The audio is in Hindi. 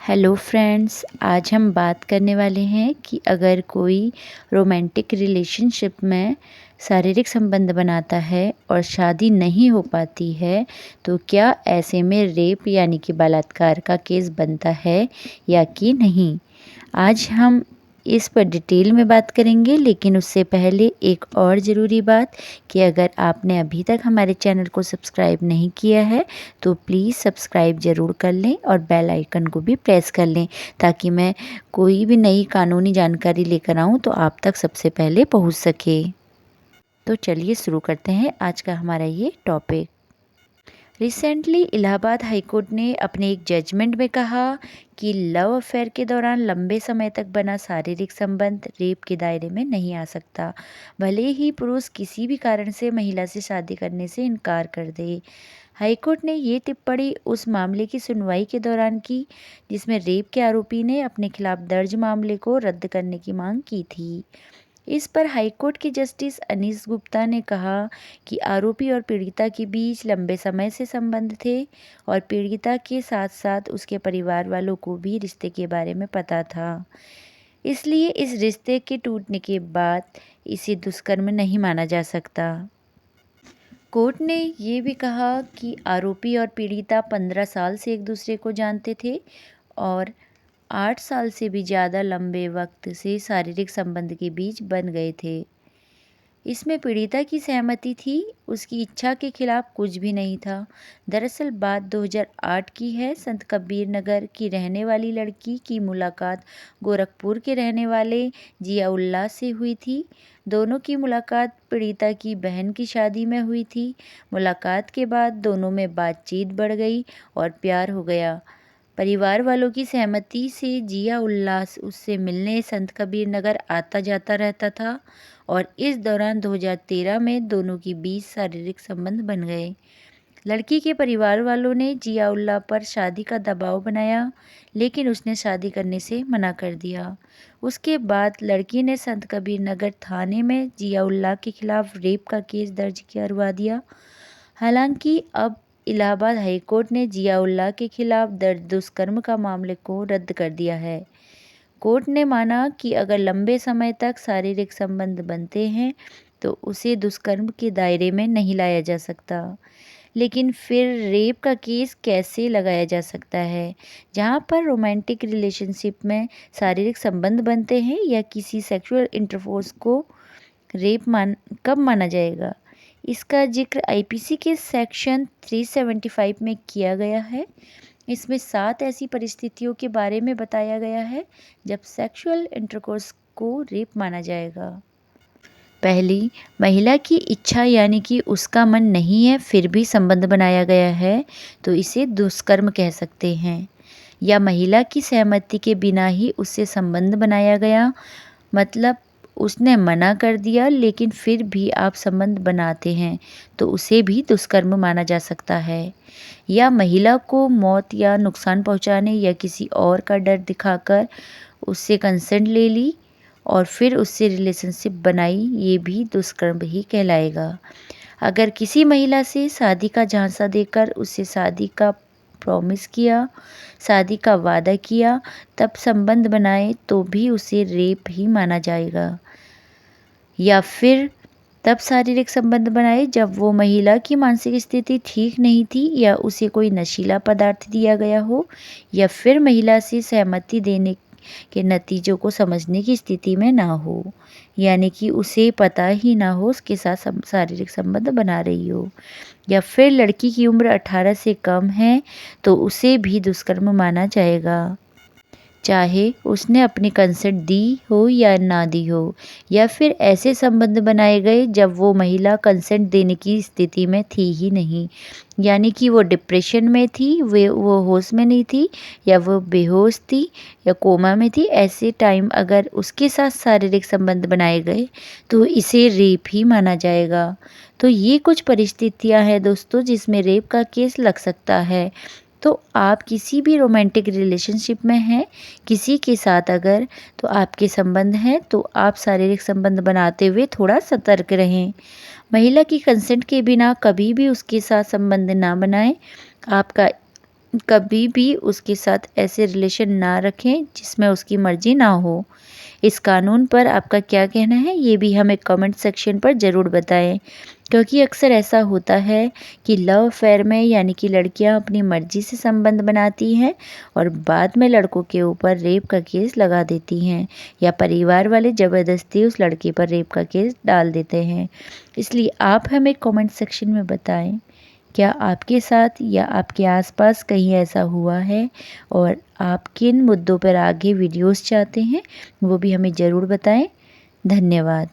हेलो फ्रेंड्स, आज हम बात करने वाले हैं कि अगर कोई रोमांटिक रिलेशनशिप में शारीरिक संबंध बनाता है और शादी नहीं हो पाती है, तो क्या ऐसे में रेप यानी कि बलात्कार का केस बनता है या कि नहीं। आज हम इस पर डिटेल में बात करेंगे, लेकिन उससे पहले एक और ज़रूरी बात कि अगर आपने अभी तक हमारे चैनल को सब्सक्राइब नहीं किया है तो प्लीज़ सब्सक्राइब ज़रूर कर लें और बेल आइकन को भी प्रेस कर लें, ताकि मैं कोई भी नई कानूनी जानकारी लेकर आऊँ तो आप तक सबसे पहले पहुँच सके। तो चलिए शुरू करते हैं आज का हमारा ये टॉपिक। रिसेंटली इलाहाबाद हाईकोर्ट ने अपने एक जजमेंट में कहा कि लव अफेयर के दौरान लंबे समय तक बना शारीरिक संबंध रेप के दायरे में नहीं आ सकता, भले ही पुरुष किसी भी कारण से महिला से शादी करने से इनकार कर दे। हाईकोर्ट ने ये टिप्पणी उस मामले की सुनवाई के दौरान की जिसमें रेप के आरोपी ने अपने खिलाफ दर्ज मामले को रद्द करने की मांग की थी। इस पर हाईकोर्ट के जस्टिस अनीस गुप्ता ने कहा कि आरोपी और पीड़िता के बीच लंबे समय से संबंध थे और पीड़िता के साथ साथ उसके परिवार वालों को भी रिश्ते के बारे में पता था। इसलिए इस रिश्ते के टूटने के बाद इसे दुष्कर्म नहीं माना जा सकता। कोर्ट ने ये भी कहा कि आरोपी और पीड़िता 15 साल से एक दूसरे को जानते थे और 8 साल से भी ज़्यादा लंबे वक्त से शारीरिक संबंध के बीच बन गए थे। इसमें पीड़िता की सहमति थी, उसकी इच्छा के खिलाफ कुछ भी नहीं था। दरअसल बात 2008 की है। संत कबीर नगर की रहने वाली लड़की की मुलाकात गोरखपुर के रहने वाले जियाउल्लाह से हुई थी। दोनों की मुलाकात पीड़िता की बहन की शादी में हुई थी। मुलाकात के बाद दोनों में बातचीत बढ़ गई और प्यार हो गया। परिवार वालों की सहमति से जियाउल्लाह उससे मिलने संत कबीर नगर आता जाता रहता था और इस दौरान 2013 में दोनों के बीच शारीरिक संबंध बन गए। लड़की के परिवार वालों ने जियाउल्लाह पर शादी का दबाव बनाया, लेकिन उसने शादी करने से मना कर दिया। उसके बाद लड़की ने संत कबीर नगर थाने में जियाउल्लाह के खिलाफ रेप का केस दर्ज करवा दिया। हालांकि अब इलाहाबाद हाईकोर्ट ने जियाउल्लाह के खिलाफ दर्ज दुष्कर्म का मामले को रद्द कर दिया है। कोर्ट ने माना कि अगर लंबे समय तक शारीरिक संबंध बनते हैं तो उसे दुष्कर्म के दायरे में नहीं लाया जा सकता। लेकिन फिर रेप का केस कैसे लगाया जा सकता है, जहां पर रोमांटिक रिलेशनशिप में शारीरिक संबंध बनते हैं या किसी सेक्सुअल इंटरकोर्स को रेप कब माना जाएगा। इसका जिक्र आईपीसी के सेक्शन 375 में किया गया है। इसमें 7 ऐसी परिस्थितियों के बारे में बताया गया है जब सेक्सुअल इंटरकोर्स को रेप माना जाएगा। पहली, महिला की इच्छा यानी कि उसका मन नहीं है फिर भी संबंध बनाया गया है तो इसे दुष्कर्म कह सकते हैं। या महिला की सहमति के बिना ही उससे संबंध बनाया गया, मतलब उसने मना कर दिया लेकिन फिर भी आप संबंध बनाते हैं तो उसे भी दुष्कर्म माना जा सकता है। या महिला को मौत या नुकसान पहुंचाने या किसी और का डर दिखाकर उससे कंसेंट ले ली और फिर उससे रिलेशनशिप बनाई, ये भी दुष्कर्म ही कहलाएगा। अगर किसी महिला से शादी का झांसा देकर उससे शादी का प्रॉमिस किया, शादी का वादा किया, तब संबंध बनाए तो भी उसे रेप ही माना जाएगा। या फिर तब शारीरिक संबंध बनाए जब वो महिला की मानसिक स्थिति ठीक नहीं थी या उसे कोई नशीला पदार्थ दिया गया हो या फिर महिला से सहमति देने के नतीजों को समझने की स्थिति में ना हो, यानी कि उसे पता ही ना हो उसके साथ शारीरिक संबंध बना रही हो। या फिर लड़की की उम्र 18 से कम है तो उसे भी दुष्कर्म माना जाएगा, चाहे उसने अपनी कंसेंट दी हो या ना दी हो। या फिर ऐसे संबंध बनाए गए जब वो महिला कंसेंट देने की स्थिति में थी ही नहीं, यानी कि वो डिप्रेशन में थी, वो होश में नहीं थी या वो बेहोश थी या कोमा में थी। ऐसे टाइम अगर उसके साथ शारीरिक संबंध बनाए गए तो इसे रेप ही माना जाएगा। तो ये कुछ परिस्थितियां हैं दोस्तों जिसमें रेप का केस लग सकता है। तो आप किसी भी रोमांटिक रिलेशनशिप में हैं किसी के साथ अगर, तो आपके संबंध हैं तो आप शारीरिक संबंध बनाते हुए थोड़ा सतर्क रहें। महिला की कंसेंट के बिना कभी भी उसके साथ संबंध ना बनाएं। आपका कभी भी उसके साथ ऐसे रिलेशन ना रखें जिसमें उसकी मर्ज़ी ना हो। इस कानून पर आपका क्या कहना है, ये भी हमें कमेंट सेक्शन पर ज़रूर बताएं, क्योंकि अक्सर ऐसा होता है कि लव अफेयर में यानी कि लड़कियां अपनी मर्ज़ी से संबंध बनाती हैं और बाद में लड़कों के ऊपर रेप का केस लगा देती हैं, या परिवार वाले ज़बरदस्ती उस लड़के पर रेप का केस डाल देते हैं। इसलिए आप हमें कमेंट सेक्शन में बताएं, क्या आपके साथ या आपके आसपास कहीं ऐसा हुआ है, और आप किन मुद्दों पर आगे वीडियोस चाहते हैं वो भी हमें ज़रूर बताएं। धन्यवाद।